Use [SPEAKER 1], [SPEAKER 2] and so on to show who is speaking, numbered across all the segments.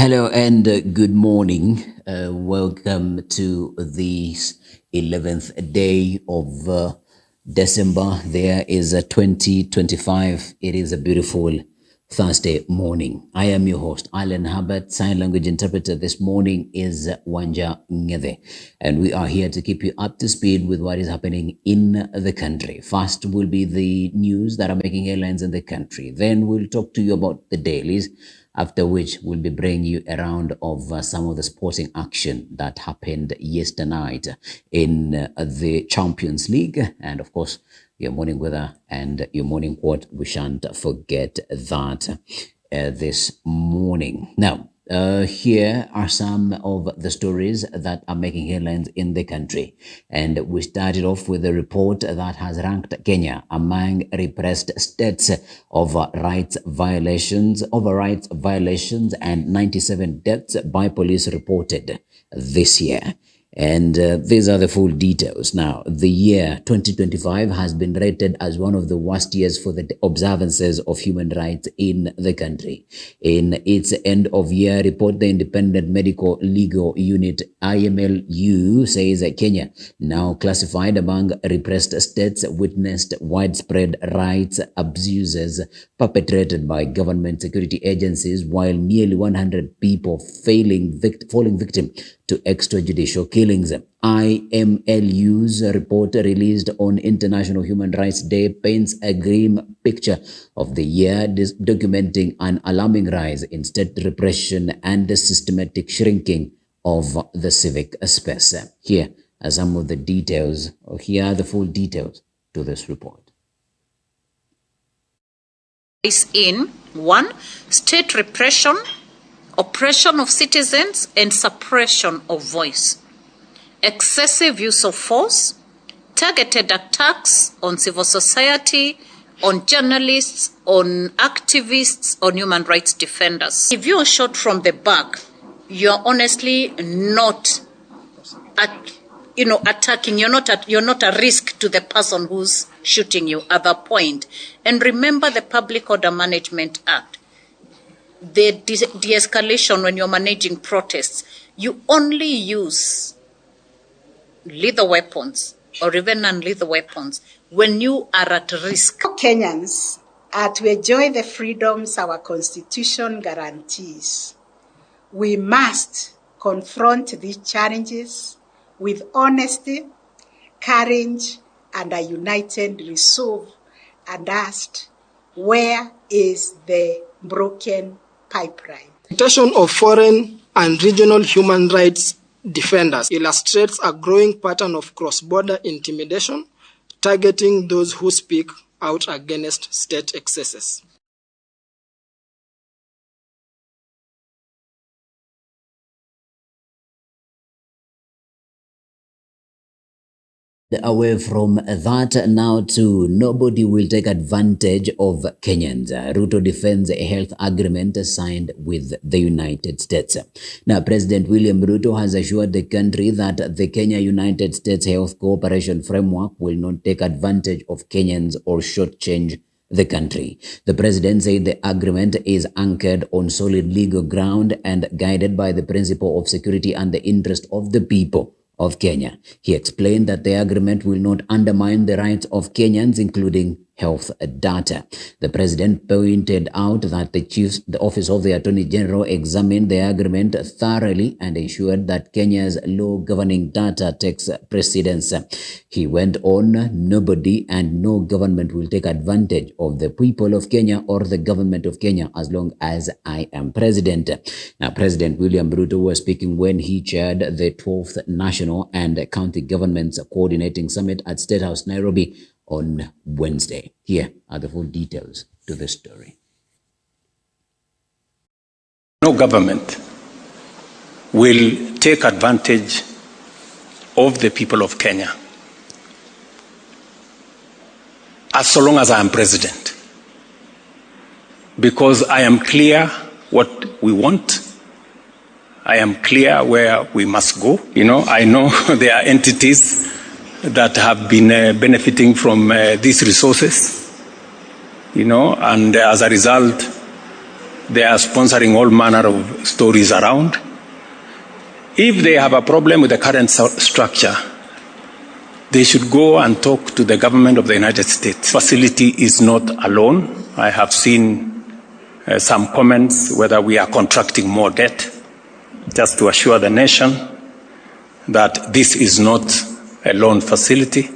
[SPEAKER 1] Hello and good morning. Welcome to the 11th day of December. There is a 2025. It is a beautiful Thursday morning. I am your host, Alan Hubbard. Sign language interpreter this morning is Wanja Ngede. And we are here to keep you up to speed with what is happening in the country. First will be the news that are making headlines in the country. Then we'll talk to you about the dailies, after which we'll be bringing you a round of some of the sporting action that happened yesterday night in the Champions League. And of course, your morning weather and your morning quote, we shan't forget that this morning. Now, here are some of the stories that are making headlines in the country. And we started off with a report that has ranked Kenya among repressed states of rights violations, and 97 deaths by police reported this year. And these are the full details. Now, the year 2025 has been rated as one of the worst years for the observances of human rights in the country. In its end of year report, the Independent Medical Legal Unit, IMLU, says that Kenya, now classified among repressed states, witnessed widespread rights abuses perpetrated by government security agencies, while nearly 100 people falling victim to extrajudicial killings. IMLU's report released on International Human Rights Day paints a grim picture of the year, documenting an alarming rise in state repression and the systematic shrinking of the civic space. Here are some of the details, or here are the full details to this report.
[SPEAKER 2] Is in 1. State repression, oppression of citizens, and suppression of voice. Excessive use of force, targeted attacks on civil society, on journalists, on activists, on human rights defenders. If you're shot from the back, you're honestly not attacking. You're not a risk to the person who's shooting you at that point. And remember the Public Order Management Act. The de-escalation when you're managing protests, you only use lethal weapons or even non-lethal weapons when you are at risk.
[SPEAKER 3] Kenyans are to enjoy the freedoms our Constitution guarantees. We must confront these challenges with honesty, courage, and a united resolve, and ask, where is the broken pipeline?
[SPEAKER 4] Protection of foreign and regional human rights defenders illustrates a growing pattern of cross-border intimidation, targeting those who speak out against state excesses.
[SPEAKER 1] Away from that now to nobody will take advantage of Kenyans. Ruto defends a health agreement signed with the United States. Now, President William Ruto has assured the country that the Kenya-United States Health Cooperation Framework will not take advantage of Kenyans or shortchange the country. The president said the agreement is anchored on solid legal ground and guided by the principle of security and the interest of the people of Kenya. He explained that the agreement will not undermine the rights of Kenyans, including health data. The president pointed out that the Office of the Attorney General examined the agreement thoroughly and ensured that Kenya's law governing data takes precedence. He went on, nobody and no government will take advantage of the people of Kenya or the government of Kenya as long as I am president. Now, President William Ruto was speaking when he chaired the 12th National and County Governments Coordinating Summit at State House, Nairobi, on Wednesday. Here are the full details to this story.
[SPEAKER 5] No government will take advantage of the people of Kenya as so long as I am president, because I am clear what we want. I am clear where we must go. I know there are entities that have been benefiting from these resources, and as a result, They are sponsoring all manner of stories around. If they have a problem with the current structure, they should go and talk to the government of the United States. Facility is not alone. I have seen some comments whether we are contracting more debt, just to assure the nation that this is not a loan facility.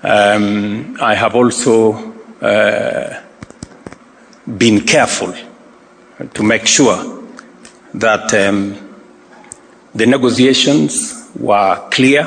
[SPEAKER 5] I have also been careful to make sure that the negotiations were clear.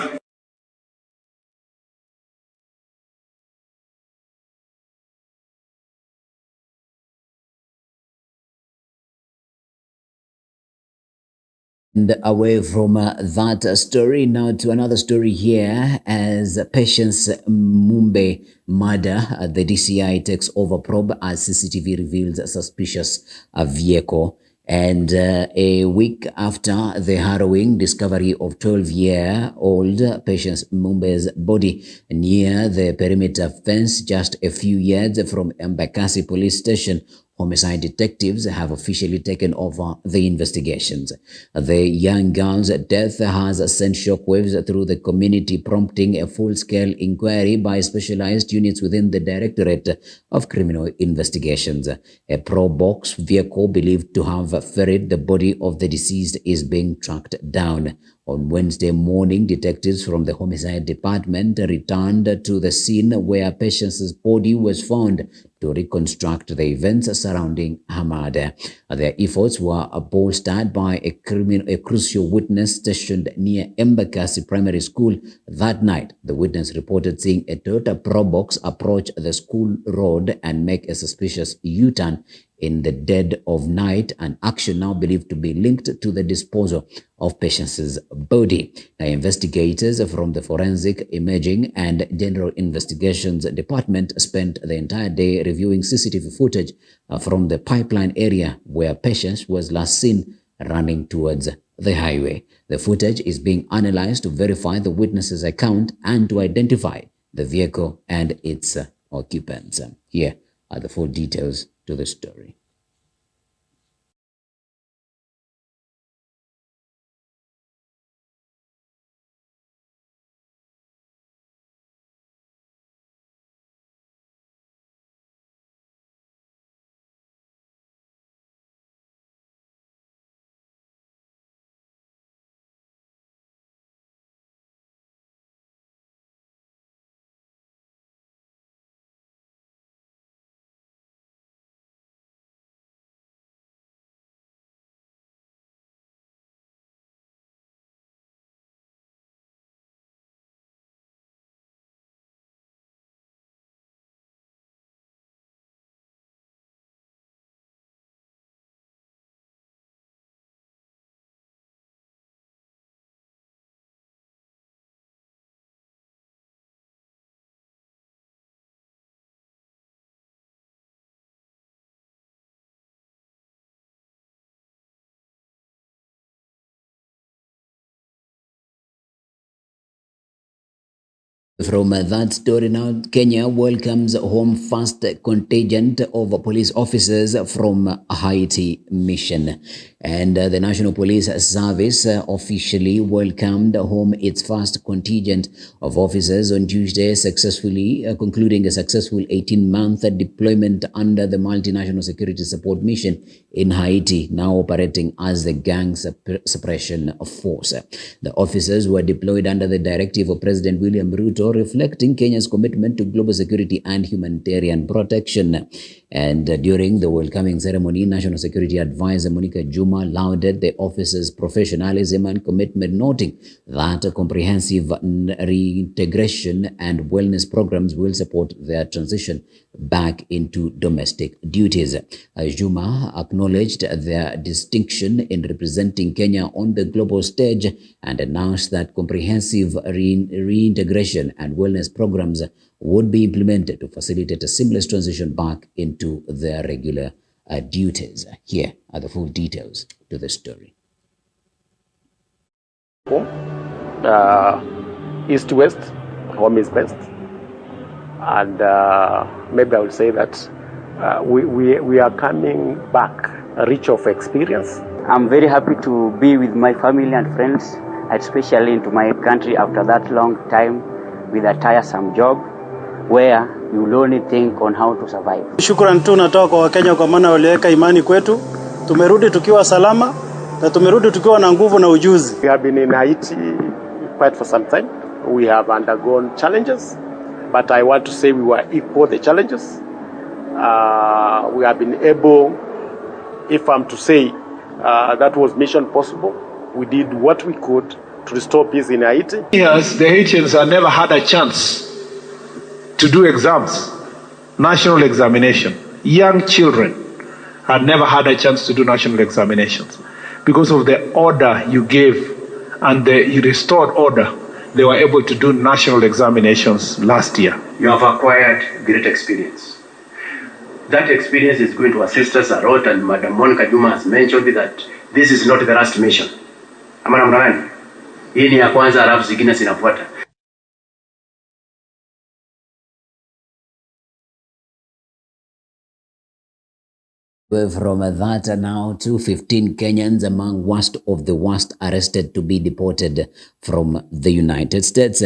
[SPEAKER 1] And away from that story, now to another story here as Patience Mumbe murder. The DCI takes over probe as CCTV reveals suspicious vehicle. And a week after the harrowing discovery of 12-year-old Patience Mumbe's body near the perimeter fence just a few yards from Embakasi police station, homicide detectives have officially taken over the investigations. The young girl's death has sent shockwaves through the community, prompting a full-scale inquiry by specialized units within the Directorate of Criminal Investigations. A pro-box vehicle believed to have ferried the body of the deceased is being tracked down. On Wednesday morning, detectives from the Homicide Department returned to the scene where Patience's body was found to reconstruct the events surrounding her murder. Their efforts were bolstered by a crucial witness stationed near Embakasi Primary School that night. The witness reported seeing a Toyota Probox approach the school road and make a suspicious U-turn in the dead of night, an action now believed to be linked to the disposal of Patience's body. Now, investigators from the Forensic Imaging and General Investigations Department spent the entire day reviewing CCTV footage from the pipeline area where Patience was last seen running towards the highway. The footage is being analyzed to verify the witness's account and to identify the vehicle and its occupants. Here are the full details to the story. From that story now, Kenya welcomes home first contingent of police officers from Haiti mission. And the National Police Service officially welcomed home its first contingent of officers on Tuesday, successfully concluding a successful 18-month deployment under the Multinational Security Support Mission in Haiti, now operating as the gang suppression force. The officers were deployed under the directive of President William Ruto, reflecting Kenya's commitment to global security and humanitarian protection. And during the welcoming ceremony, National Security Advisor Monica Juma lauded the officers' professionalism and commitment, noting that comprehensive reintegration and wellness programs will support their transition back into domestic duties. Juma acknowledged their distinction in representing Kenya on the global stage and announced that comprehensive reintegration and wellness programs would be implemented to facilitate a seamless transition back into their regular duties. Here are the full details to the story.
[SPEAKER 6] East to west, home is best. And maybe I would say that we are coming back rich of experience.
[SPEAKER 7] I'm very happy to be with my family and friends, especially into my country after that long time with a tiresome job where you will only think on how to survive.
[SPEAKER 8] Shukrani tu natoa kwa Wakenya kwa maana waliweka imani kwetu. Tumerudi tukiwa salama na tumerudi tukiwa na nguvu na ujuzi.
[SPEAKER 6] We have been in Haiti quite for some time. We have undergone challenges, but I want to say we were equal the challenges. We have been able, if I'm to say, that was mission possible. We did what we could to restore peace in Haiti.
[SPEAKER 9] Yes, the Haitians have never had a chance to do exams, national examination. Young children had never had a chance to do national examinations. Because of the order you gave and the restored order, they were able to do national examinations last year.
[SPEAKER 10] You have acquired great experience. That experience is going to assist us a lot, and Madam Monica Juma has mentioned that this is not the last mission. Ama namna gani? Hii ni ya kwanza, alafu zingine zinafuata.
[SPEAKER 1] From that now to 15 Kenyans among worst of the worst arrested to be deported from the United States.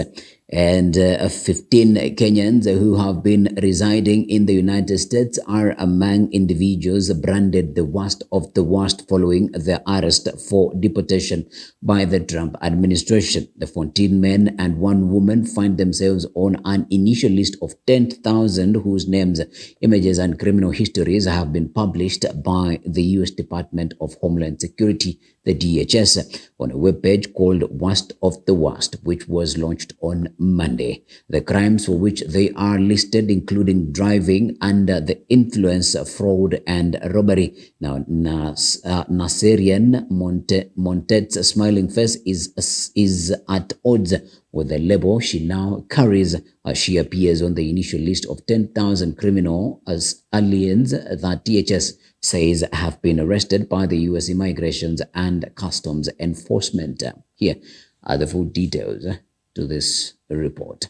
[SPEAKER 1] And 15 Kenyans who have been residing in the United States are among individuals branded the worst of the worst following their arrest for deportation by the Trump administration. The 14 men and one woman find themselves on an initial list of 10,000 whose names, images, and criminal histories have been published by the U.S. Department of Homeland Security, the DHS, on a webpage called Worst of the Worst, which was launched on Monday. The crimes for which they are listed, including driving under the influence, fraud, and robbery. Now, Naserian Montet's smiling face is at odds with the label she now carries as she appears on the initial list of 10,000 criminal aliens that DHS says have been arrested by the U.S. Immigration and Customs Enforcement. Here are the full details to this report.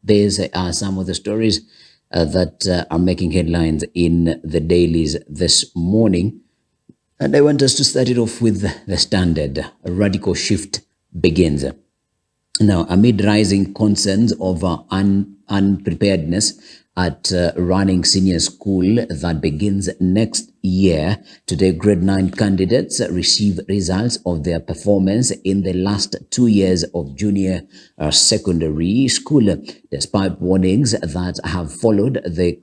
[SPEAKER 1] These are some of the stories that are making headlines in the dailies this morning. And I want us to start it off with the Standard. A radical shift begins. Now, amid rising concerns over unpreparedness at running senior school that begins next year, today grade 9 candidates receive results of their performance in the last 2 years of junior secondary school, despite warnings that have followed the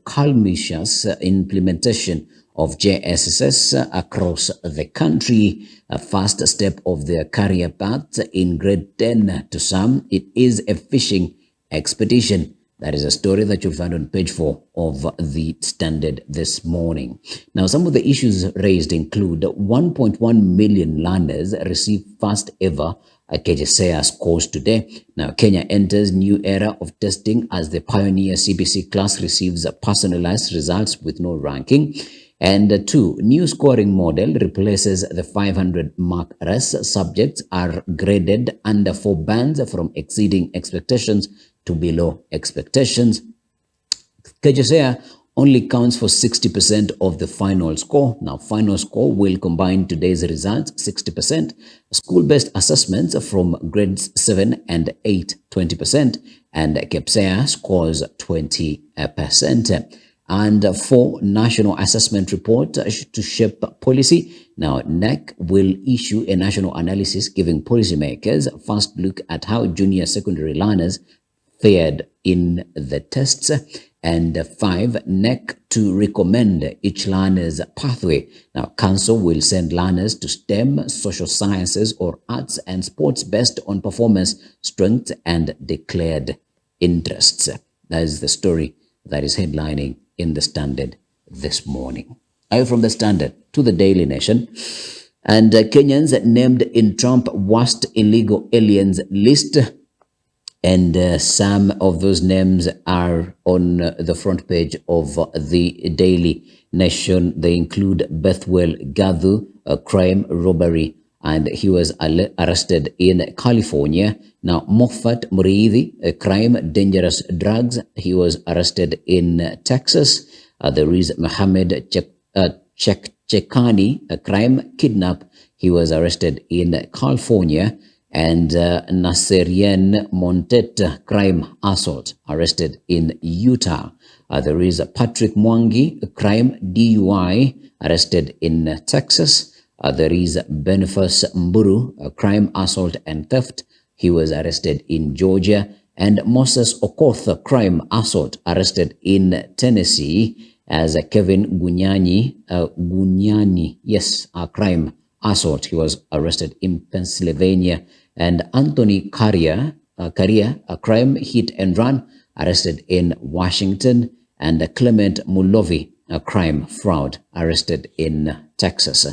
[SPEAKER 1] calmicious implementation of JSS across the country. A first step of their career path in grade 10. To some, it is a fishing expedition. That is a story that you'll find on page 4 of the Standard this morning. Now, some of the issues raised include 1.1 million learners receive first ever KJSEA scores today. Now, Kenya enters new era of testing as the pioneer CBC class receives personalized results with no ranking. And 2, new scoring model replaces the 500 mark RS. Subjects are graded under 4 bands from exceeding expectations to below expectations. KJSEA only counts for 60% of the final score. Now, final score will combine today's results, 60%, school-based assessments from grades 7 and 8, 20%, and KPSEA scores 20%. And 4, national assessment report to shape policy. Now, NEC will issue a national analysis giving policymakers a first look at how junior secondary learners fared in the tests. And 5, NEC to recommend each learner's pathway. Now, council will send learners to STEM, social sciences, or arts and sports based on performance, strength, and declared interests. That is the story that is headlining in the Standard this morning. I from the Standard to the Daily Nation. And Kenyans named in Trump worst illegal aliens list. And some of those names are on the front page of the Daily Nation. They include Bethwell Gathu, a crime, robbery, and he was arrested in California. Now, Moffat Muriithi, a crime, dangerous drugs, he was arrested in Texas. There is Mohammed Chekani, a crime, kidnap, he was arrested in California. And Naserian Montet, crime, assault, arrested in Utah. There is Patrick Mwangi, a crime, DUI, arrested in Texas. There is Boniface Mburu, a crime, assault, and theft. He was arrested in Georgia. And Moses Okoth, a crime, assault, arrested in Tennessee. As Kevin Gunyani, yes, a crime, assault, he was arrested in Pennsylvania. And Anthony Carrier, a crime, hit and run, arrested in Washington. And Clement Mulovi, a crime, fraud, arrested in Texas.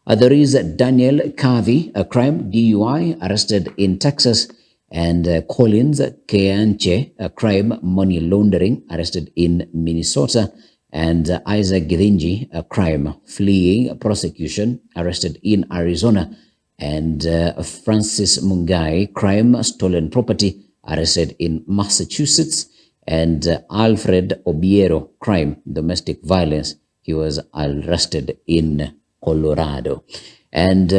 [SPEAKER 1] There is Daniel Kavi, a crime, DUI, arrested in Texas. And Collins Keanche, a crime, money laundering, arrested in Minnesota. And Isaac Githinji, a crime, fleeing prosecution, arrested in Arizona. And Francis Mungai, crime, stolen property, arrested in Massachusetts. And Alfred Obiero, crime, domestic violence, he was arrested in Colorado. And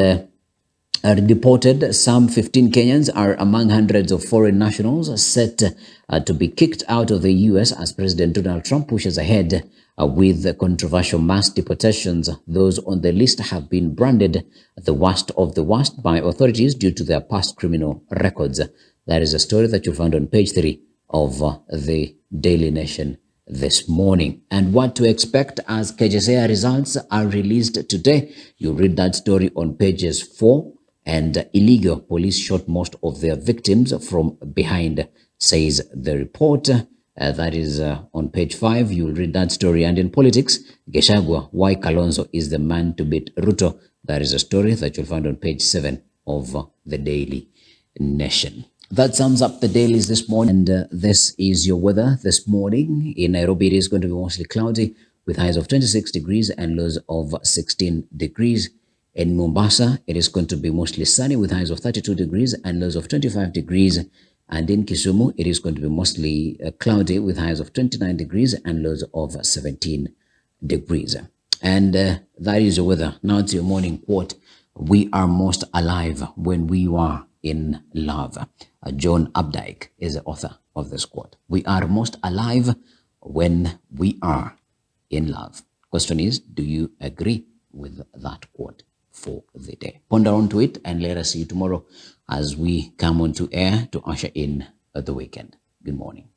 [SPEAKER 1] reported some 15 Kenyans are among hundreds of foreign nationals set to be kicked out of the U.S. as President Donald Trump pushes ahead with controversial mass deportations. Those on the list have been branded the worst of the worst by authorities due to their past criminal records. That is a story that you'll find on page 3 of the Daily Nation this morning. And what to expect as KJSEA results are released today. You read that story on pages 4. And illegal police shot most of their victims from behind, says the report. That is on page 5. You'll read that story. And in politics, Gachagua, why Kalonzo is the man to beat Ruto. That is a story that you'll find on page 7 of the Daily Nation. That sums up the dailies this morning. And this is your weather this morning. In Nairobi, it is going to be mostly cloudy with highs of 26 degrees and lows of 16 degrees. In Mombasa, it is going to be mostly sunny with highs of 32 degrees and lows of 25 degrees. And in Kisumu, it is going to be mostly cloudy with highs of 29 degrees and lows of 17 degrees. And that is your weather. Now to your morning quote. We are most alive when we are in love. John Updike is the author of this quote. We are most alive when we are in love. Question is, do you agree with that quote for the day? Ponder onto it and let us see you tomorrow as we come on to air to usher in the weekend. Good morning.